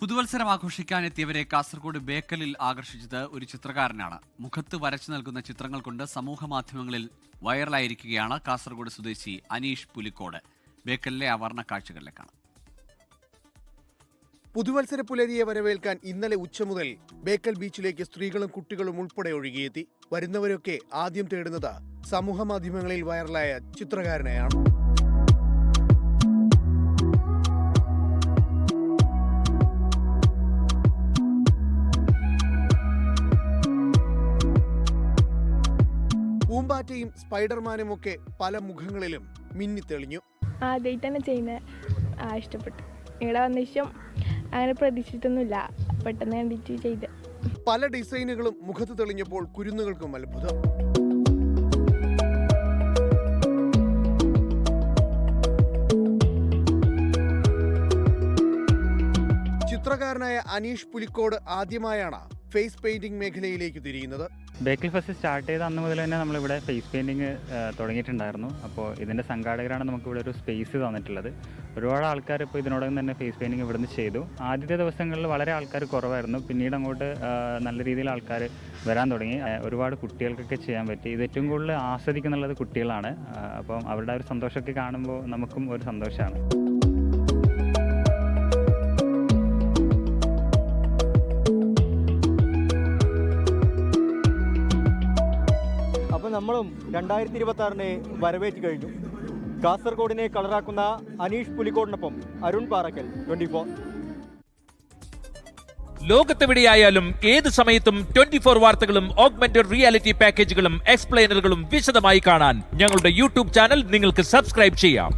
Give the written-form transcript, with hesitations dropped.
പുതുവത്സരം ആഘോഷിക്കാനെത്തിയവരെ കാസർഗോഡ് ബേക്കലിൽ ആകർഷിച്ചത് ഒരു ചിത്രകാരനാണ്. മുഖത്ത് വരച്ചു നൽകുന്ന ചിത്രങ്ങൾ കൊണ്ട് സമൂഹ മാധ്യമങ്ങളിൽ വൈറലായിരിക്കുകയാണ് കാസർഗോഡ് സ്വദേശി അനീഷ് പുലിക്കോട്. ബേക്കലിലെ അവർണ്ണ കാഴ്ചകളിലേക്കാണ്. പുതുവത്സര പുലരിയെ വരവേൽക്കാൻ ഇന്നലെ ഉച്ച മുതൽ ബേക്കൽ ബീച്ചിലേക്ക് സ്ത്രീകളും കുട്ടികളും ഉൾപ്പെടെ ഒഴുകിയെത്തി. വരുന്നവരൊക്കെ ആദ്യം തേടുന്നത് സമൂഹ മാധ്യമങ്ങളിൽ വൈറലായ ചിത്രകാരനെയാണ്. പൂമ്പാറ്റയും സ്പൈഡർമാനും ഒക്കെ പല മുഖങ്ങളിലും മിന്നിത്തെളിഞ്ഞു. ആദ്യമായിട്ട് തന്നെ ചെയ്യുന്നത് ഇഷ്ടപ്പെട്ടു. ഇവിടെ വന്ന ശേഷം അങ്ങനെ പ്രതീക്ഷിച്ചിട്ടൊന്നുമില്ല, പെട്ടെന്ന് കണ്ടിട്ട് ചെയ്ത്. പല ഡിസൈനുകളും മുഖത്ത് തെളിഞ്ഞപ്പോൾ കുരുന്നുകൾക്കും അത്ഭുതം. ചിത്രകാരനായ അനീഷ് പുലിക്കോട് ആദ്യമായാണ് ഫേസ് പെയിന്റിംഗ് മേഖലയിലേക്ക് തിരിയുന്നത്. ബേക്കൽ ഫെസ്റ്റ് സ്റ്റാർട്ട് ചെയ്ത അന്ന് മുതൽ തന്നെ നമ്മളിവിടെ ഫേസ് പെയിൻറ്റിങ് തുടങ്ങിയിട്ടുണ്ടായിരുന്നു. അപ്പോൾ ഇതിൻ്റെ സംഘാടകരാണ് നമുക്കിവിടെ ഒരു സ്പേസ് തന്നിട്ടുള്ളത്. ഒരുപാട് ആൾക്കാർ ഇപ്പോൾ ഇതിനോടകം തന്നെ ഫേസ് പെയിൻറ്റിങ് ഇവിടുന്ന് ചെയ്തു. ആദ്യത്തെ ദിവസങ്ങളിൽ വളരെ ആൾക്കാർ കുറവായിരുന്നു. പിന്നീട് അങ്ങോട്ട് നല്ല രീതിയിൽ ആൾക്കാർ വരാൻ തുടങ്ങി. ഒരുപാട് കുട്ടികൾക്കൊക്കെ ചെയ്യാൻ പറ്റി. ഇത് ഏറ്റവും കൂടുതൽ ആസ്വദിക്കുന്നുള്ളത് കുട്ടികളാണ്. അപ്പം അവരുടെ ഒരു സന്തോഷമൊക്കെ കാണുമ്പോൾ നമുക്കും ഒരു സന്തോഷമാണ്. അപ്പോൾ നമ്മളും 2026 വരവേറ്റ് കഴിഞ്ഞു. കാസർഗോഡിനെ കളറാക്കുന്ന അനീഷ് പുലിക്കോടിനൊപ്പം അരുൺ പാറക്കൽ, 24. ലോകത്തെവിടെയായാലും ഏത് സമയത്തും 24 വാർത്തകളും ഓഗ്മെന്റഡ് റിയാലിറ്റി പാക്കേജുകളും എക്സ്പ്ലെയിനറുകളും വിശദമായി കാണാൻ ഞങ്ങളുടെ യൂട്യൂബ് ചാനൽ നിങ്ങൾക്ക് സബ്സ്ക്രൈബ് ചെയ്യാം.